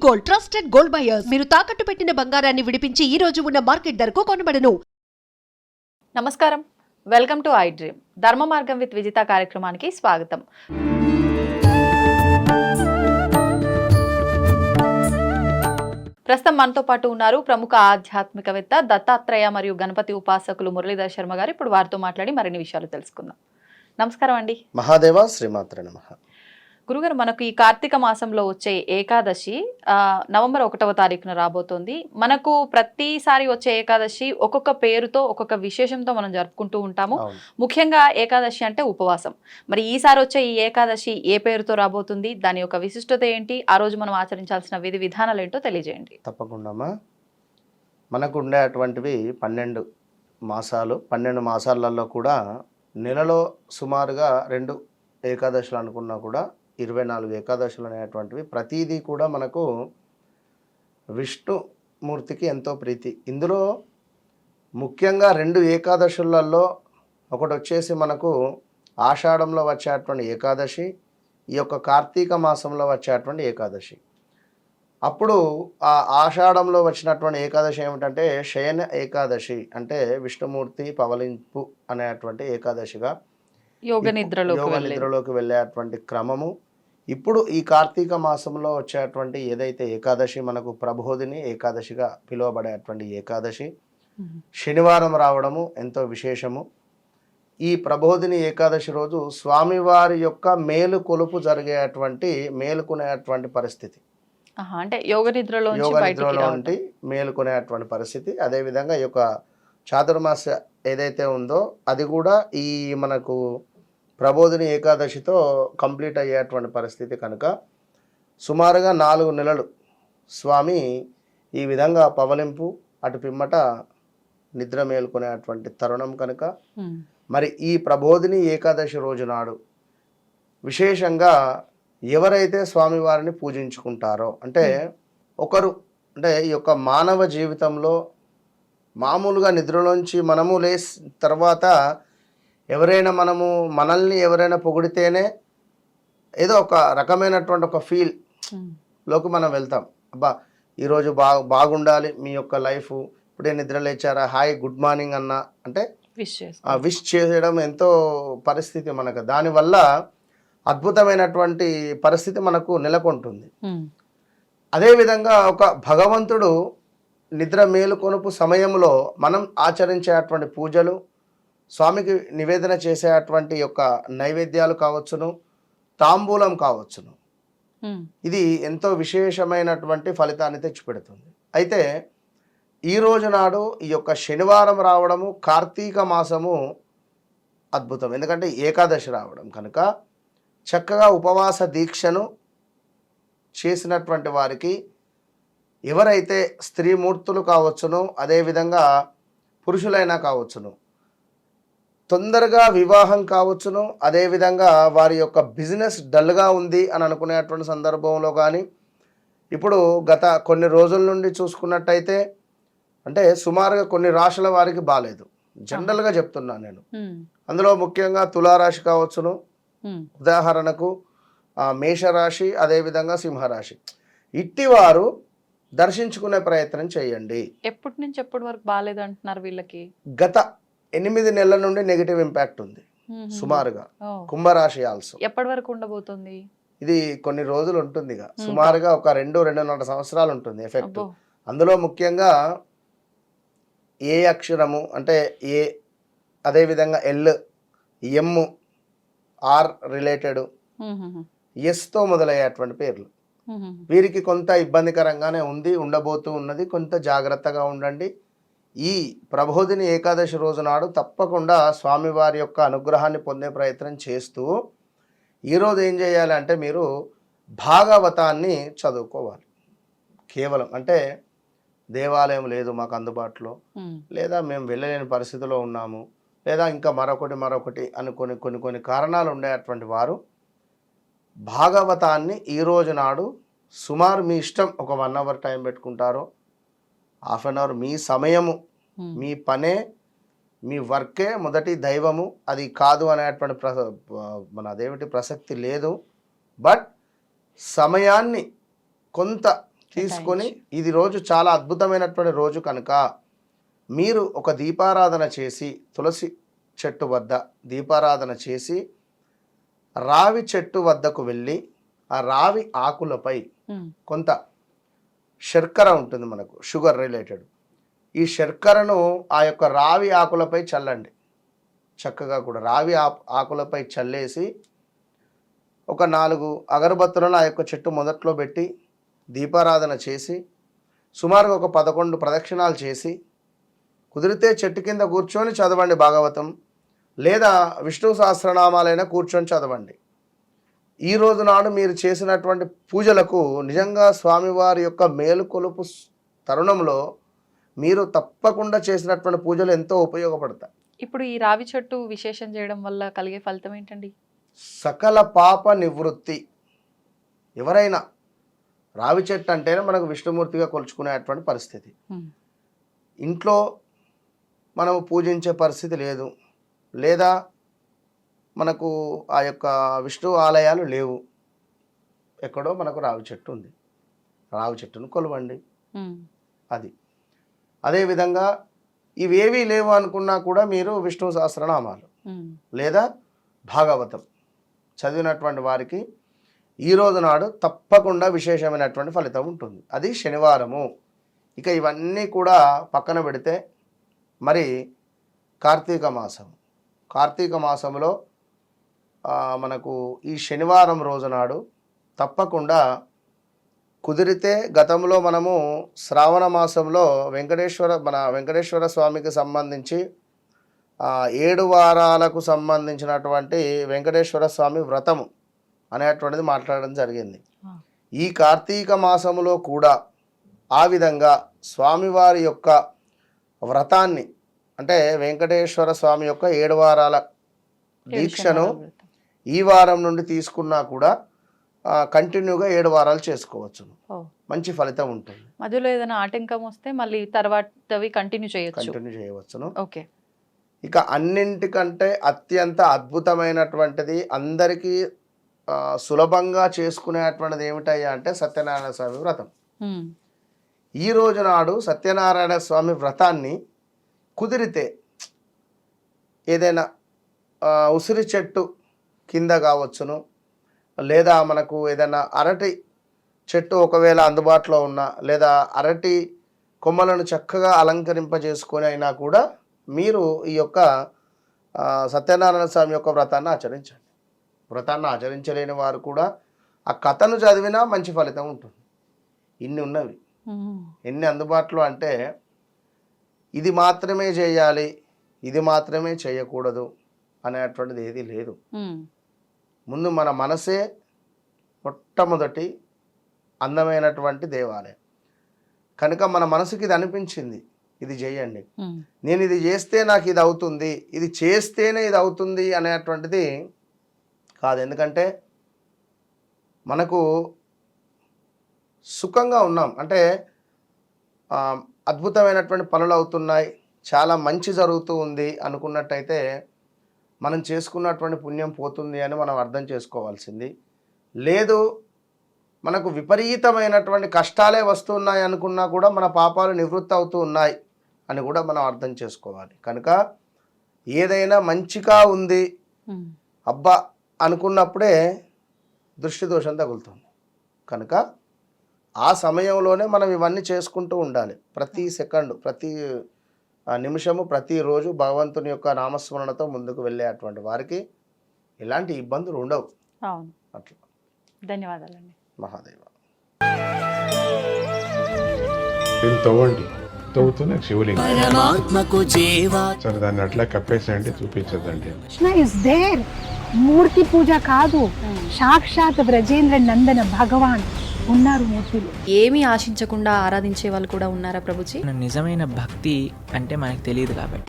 Gold, trusted gold buyers. మీరు తాకట్టు పెట్టిన బంగారాన్ని విడిపించి ఈ రోజు ఉన్న మార్కెట్ ధరకు కొనబడను. నమస్కారం, వెల్కమ్ టు ఐ డ్రీమ్. ధర్మ మార్గం విత్ విజిత కార్యక్రమానికి స్వాగతం. ప్రస్తుతం మనతో పాటు ఉన్నారు ప్రముఖ ఆధ్యాత్మికవేత్త దత్తాత్రేయ మరియు గణపతి ఉపాసకులు మురళీధర్ శర్మ గారు. ఇప్పుడు వారితో మాట్లాడి మరిన్ని విషయాలు తెలుసుకుందాం. నమస్కారం అండి. మహాదేవ శ్రీమాత్రే నమః. గురుగారు, మనకు ఈ కార్తీక మాసంలో వచ్చే ఏకాదశి నవంబర్ 1వ తారీఖున రాబోతోంది. మనకు ప్రతిసారి వచ్చే ఏకాదశి ఒక్కొక్క పేరుతో ఒక్కొక్క విశేషంతో మనం జరుపుకుంటూ ఉంటాము. ముఖ్యంగా ఏకాదశి అంటే ఉపవాసం. మరి ఈసారి వచ్చే ఈ ఏకాదశి ఏ పేరుతో రాబోతుంది, దాని యొక్క విశిష్టత ఏంటి, ఆ రోజు మనం ఆచరించాల్సిన విధి విధానాలు ఏంటో తెలియజేయండి. తప్పకుండా. మనకు ఉండేటువంటివి 12 మాసాలు. 12 మాసాలలో కూడా నెలలో సుమారుగా 2 ఏకాదశులు అనుకున్నా కూడా 24 ఏకాదశులు అనేటువంటివి ప్రతిదీ కూడా మనకు విష్ణుమూర్తికి ఎంతో ప్రీతి. ఇందులో ముఖ్యంగా 2 ఏకాదశులలో ఒకటి వచ్చేసి మనకు ఆషాఢంలో వచ్చేటువంటి ఏకాదశి, ఈ యొక్క కార్తీక మాసంలో వచ్చేటువంటి ఏకాదశి. అప్పుడు ఆ ఆషాఢంలో వచ్చినటువంటి ఏకాదశి ఏమిటంటే శయన ఏకాదశి, అంటే విష్ణుమూర్తి పవలింపు అనేటువంటి ఏకాదశిగా యోగ నిద్రలోకి వెళ్ళేటువంటి క్రమము. ఇప్పుడు ఈ కార్తీక మాసంలో వచ్చేటువంటి ఏదైతే ఏకాదశి మనకు ప్రభోధిని ఏకాదశిగా పిలువబడేటువంటి ఏకాదశి శనివారం రావడము ఎంతో విశేషము. ఈ ప్రభోధిని ఏకాదశి రోజు స్వామివారి యొక్క మేలుకొలుపు జరిగేటువంటి మేలుకునేటువంటి పరిస్థితి, అంటే యోగ నిద్రలో నుండి మేలుకునేటువంటి పరిస్థితి. అదేవిధంగా ఈ యొక్క చాతుర్మాస ఏదైతే ఉందో అది కూడా ఈ మనకు ప్రభోధిని ఏకాదశితో కంప్లీట్ అయ్యేటువంటి పరిస్థితి కనుక సుమారుగా 4 నెలలు స్వామి ఈ విధంగా పవలింపు అటు పిమ్మట నిద్ర మేలుకునేటువంటి తరుణం కనుక మరి ఈ ప్రభోధిని ఏకాదశి రోజు నాడు విశేషంగా ఎవరైతే స్వామివారిని పూజించుకుంటారో, అంటే ఒకరు అంటే ఈ యొక్క మానవ జీవితంలో మామూలుగా నిద్రలోంచి మనము లేచిన తర్వాత ఎవరైనా మనల్ని ఎవరైనా పొగిడితేనే ఏదో ఒక రకమైనటువంటి ఒక ఫీల్లోకి మనం వెళ్తాం. అబ్బా ఈరోజు బాగుండాలి మీ యొక్క లైఫ్, ఇప్పుడే నిద్ర లేచారా, హాయ్ గుడ్ మార్నింగ్ అన్న అంటే విష్ చేయడం ఎంతో పరిస్థితి మనకు. దానివల్ల అద్భుతమైనటువంటి పరిస్థితి మనకు నెలకొంటుంది. అదేవిధంగా ఒక భగవంతుడు నిద్ర మేలుకొనుపు సమయంలో మనం ఆచరించేటువంటి పూజలు, స్వామికి నివేదన చేసేటువంటి యొక్క నైవేద్యాలు కావచ్చును, తాంబూలం కావచ్చును, ఇది ఎంతో విశేషమైనటువంటి ఫలితాన్ని తెచ్చిపెడుతుంది. అయితే ఈ రోజు నాడు ఈ యొక్క శనివారం రావడము, కార్తీక మాసము అద్భుతం. ఎందుకంటే ఏకాదశి రావడం కనుక చక్కగా ఉపవాస దీక్షను చేసినటువంటి వారికి, ఎవరైతే స్త్రీమూర్తులు కావచ్చును, అదేవిధంగా పురుషులైనా కావచ్చును, తొందరగా వివాహం కావచ్చును, అదేవిధంగా వారి యొక్క బిజినెస్ డల్గా ఉంది అని అనుకునేటువంటి సందర్భంలో కానీ, ఇప్పుడు గత కొన్ని రోజుల నుండి చూసుకున్నట్టయితే అంటే సుమారుగా కొన్ని రాశుల వారికి బాగాలేదు, జనరల్గా చెప్తున్నాను నేను. అందులో ముఖ్యంగా తులారాశి కావచ్చును, ఉదాహరణకు మేషరాశి, అదేవిధంగా సింహరాశి. ఇట్టివారు దర్శించుకునే ప్రయత్నం చేయండి. ఎప్పటి నుంచి ఎప్పటి వరకు బాగాలేదు అంటున్నారు వీళ్ళకి? గత 8 నెలల నుండి నెగిటివ్ ఇంపాక్ట్ ఉంది సుమారుగా. కుంభరాశి ఆల్సో ఎప్పటి వరకు ఉండబోతుంది? ఇది కొన్ని రోజులు ఉంటుంది, సుమారుగా ఒక 2-2.5 సంవత్సరాలు ఉంటుంది ఎఫెక్ట్. అందులో ముఖ్యంగా ఏ అక్షరము అంటే ఏ, అదేవిధంగా ఎల్, ఎమ్, ఆర్ రిలేటెడ్, ఎస్తో మొదలయ్యేటువంటి పేర్లు వీరికి కొంత ఇబ్బందికరంగానే ఉండబోతూ ఉన్నది. కొంత జాగ్రత్తగా ఉండండి. ఈ ప్రభోధిని ఏకాదశి రోజు నాడు తప్పకుండా స్వామివారి యొక్క అనుగ్రహాన్ని పొందే ప్రయత్నం చేస్తూ ఈరోజు ఏం చేయాలి అంటే మీరు భాగవతాన్ని చదువుకోవాలి. కేవలం అంటే దేవాలయం లేదు మాకు అందుబాటులో, లేదా మేము వెళ్ళలేని పరిస్థితిలో ఉన్నాము, లేదా ఇంకా మరొకటి అనుకొని కొన్ని కారణాలు ఉండేటువంటి వారు భాగవతాన్ని ఈరోజు నాడు సుమారు మీ ఇష్టం ఒక 1 అవర్ టైం పెట్టుకుంటారో, హాఫ్ అన్ అవర్, మీ సమయము, మీ పనే, మీ వర్కే మొదటి దైవము, అది కాదు అనేటువంటి అదేమిటి ప్రసక్తి లేదు. బట్ సమయాన్ని కొంత తీసుకొని ఇది రోజు చాలా అద్భుతమైనటువంటి రోజు కనుక మీరు ఒక దీపారాధన చేసి తులసి చెట్టు వద్ద దీపారాధన చేసి రావి చెట్టు వద్దకు వెళ్ళి ఆ రావి ఆకులపై కొంత శర్కర ఉంటుంది, మనకు షుగర్ రిలేటెడ్, ఈ శర్కరను ఆ యొక్క రావి ఆకులపై చల్లండి. చక్కగా కూడా రావి ఆకులపై చల్లేసి ఒక 4 అగరబత్తులను ఆ యొక్క చెట్టు మొదట్లో పెట్టి దీపారాధన చేసి సుమారుగా ఒక 11 ప్రదక్షిణాలు చేసి కుదిరితే చెట్టు కింద కూర్చొని చదవండి భాగవతం, లేదా విష్ణు సహస్రనామాలైనా కూర్చొని చదవండి. ఈ రోజు నాడు మీరు చేసినటువంటి పూజలకు నిజంగా స్వామివారి యొక్క మేలుకొలుపు తరుణంలో మీరు తప్పకుండా చేసినటువంటి పూజలు ఎంతో ఉపయోగపడతాయి. ఇప్పుడు ఈ రావి చెట్టు విశేషం చేయడం వల్ల కలిగే ఫలితం ఏంటండి? సకల పాప నివృత్తి. ఎవరైనా రావి చెట్టు అంటేనే మనకు విష్ణుమూర్తిగా కొలుచుకునేటువంటి పరిస్థితి. ఇంట్లో మనము పూజించే పరిస్థితి లేదు, లేదా మనకు ఆ యొక్క విష్ణు ఆలయాలు లేవు, ఎక్కడో మనకు రావి చెట్టు ఉంది, రావి చెట్టును కొలవండి. అది అదేవిధంగా ఇవేవీ లేవు అనుకున్నా కూడా మీరు విష్ణు సహస్రనామాలు లేదా భాగవతం చదివినటువంటి వారికి ఈ రోజు నాడు తప్పకుండా విశేషమైనటువంటి ఫలితం ఉంటుంది. అది శనివారము. ఇక ఇవన్నీ కూడా పక్కన పెడితే మరి కార్తీక మాసం, కార్తీక మాసంలో మనకు ఈ శనివారం రోజు నాడు తప్పకుండా కుదిరితే, గతంలో మనము శ్రావణ మాసంలో వెంకటేశ్వర స్వామికి సంబంధించి 7 వారాలకు సంబంధించినటువంటి వెంకటేశ్వర స్వామి వ్రతము అనేటువంటిది మాట్లాడడం జరిగింది. ఈ కార్తీక మాసములో కూడా ఆ విధంగా స్వామివారి యొక్క వ్రతాన్ని, అంటే వెంకటేశ్వర స్వామి యొక్క 7 వారాల దీక్షను ఈ వారం నుండి తీసుకున్నా కూడా కంటిన్యూగా 7 వారాలు చేసుకోవచ్చు, మంచి ఫలితం ఉంటుంది. మధ్యలో ఏదైనా ఆటంకం వస్తే మళ్ళీ తర్వాతవి కంటిన్యూ చేయవచ్చును. ఓకే. ఇక అన్నింటికంటే అత్యంత అద్భుతమైనటువంటిది, అందరికీ సులభంగా చేసుకునేటువంటిది ఏమిటయ్యా అంటే సత్యనారాయణ స్వామి వ్రతం. ఈ రోజు నాడు సత్యనారాయణ స్వామి వ్రతాన్ని కుదిరితే ఏదైనా ఉసిరి చెట్టు కింద కావచ్చును, లేదా మనకు ఏదైనా అరటి చెట్టు ఒకవేళ అందుబాటులో ఉన్న, లేదా అరటి కొమ్మలను చక్కగా అలంకరింపజేసుకొని అయినా కూడా మీరు ఈ యొక్క సత్యనారాయణ స్వామి యొక్క వ్రతాన్ని ఆచరించండి. వ్రతాన్ని ఆచరించలేని వారు కూడా ఆ కథను చదివినా మంచి ఫలితం ఉంటుంది. ఇన్ని ఉన్నవి, ఎన్ని అందుబాటులో అంటే ఇది మాత్రమే చేయాలి, ఇది మాత్రమే చేయకూడదు అనేటువంటిది ఏది లేదు. ముందు మన మనసే మొట్టమొదటి అందమైనటువంటి దేవాలయం కనుక మన మనసుకి ఇది అనిపించింది, ఇది చేయండి, నేను ఇది చేస్తే నాకు ఇది అవుతుంది, ఇది చేస్తేనే ఇది అవుతుంది అనేటువంటిది కాదు. ఎందుకంటే మనకు సుఖంగా ఉన్నాం అంటే అద్భుతమైనటువంటి పనులు అవుతున్నాయి, చాలా మంచి జరుగుతూ ఉంది అనుకున్నట్టయితే మనం చేసుకున్నటువంటి పుణ్యం పోతుంది అని మనం అర్థం చేసుకోవాల్సింది లేదు. మనకు విపరీతమైనటువంటి కష్టాలే వస్తున్నాయి అనుకున్నా కూడా మన పాపాలు నివృత్తి అవుతూ ఉన్నాయి అని కూడా మనం అర్థం చేసుకోవాలి. కనుక ఏదైనా మంచిగా ఉంది అబ్బా అనుకున్నప్పుడే దృష్టి దోషం తగులుతుంది. కనుక ఆ సమయంలోనే మనం ఇవన్నీ చేసుకుంటూ ఉండాలి. ప్రతి సెకండు, ప్రతి నిమిషము, ప్రతిరోజు భగవంతుని యొక్క నామస్మరణతో ముందుకు వెళ్ళేటువంటి వారికి ఎలాంటి ఇబ్బందులు ఉండవు. అట్లా. ధన్యవాదాలండి. మహాదేవ. తవ్వండి, తవ్వుతూనే శివలింగం సరే దాన్ని అట్లా కప్పేసేయండి, చూపించదండి. Krishna is there. మూర్తి పూజ కాదు, సాక్షాత్ బ్రజేంద్ర నందన భగవాన్ ఉన్నారు మూర్తిలో. ఏమీ ఆశించకుండా ఆరాధించే వాళ్ళు కూడా ఉన్నారా ప్రభుజీ? నిజమైన భక్తి అంటే మనకు తెలియదు కాబట్టి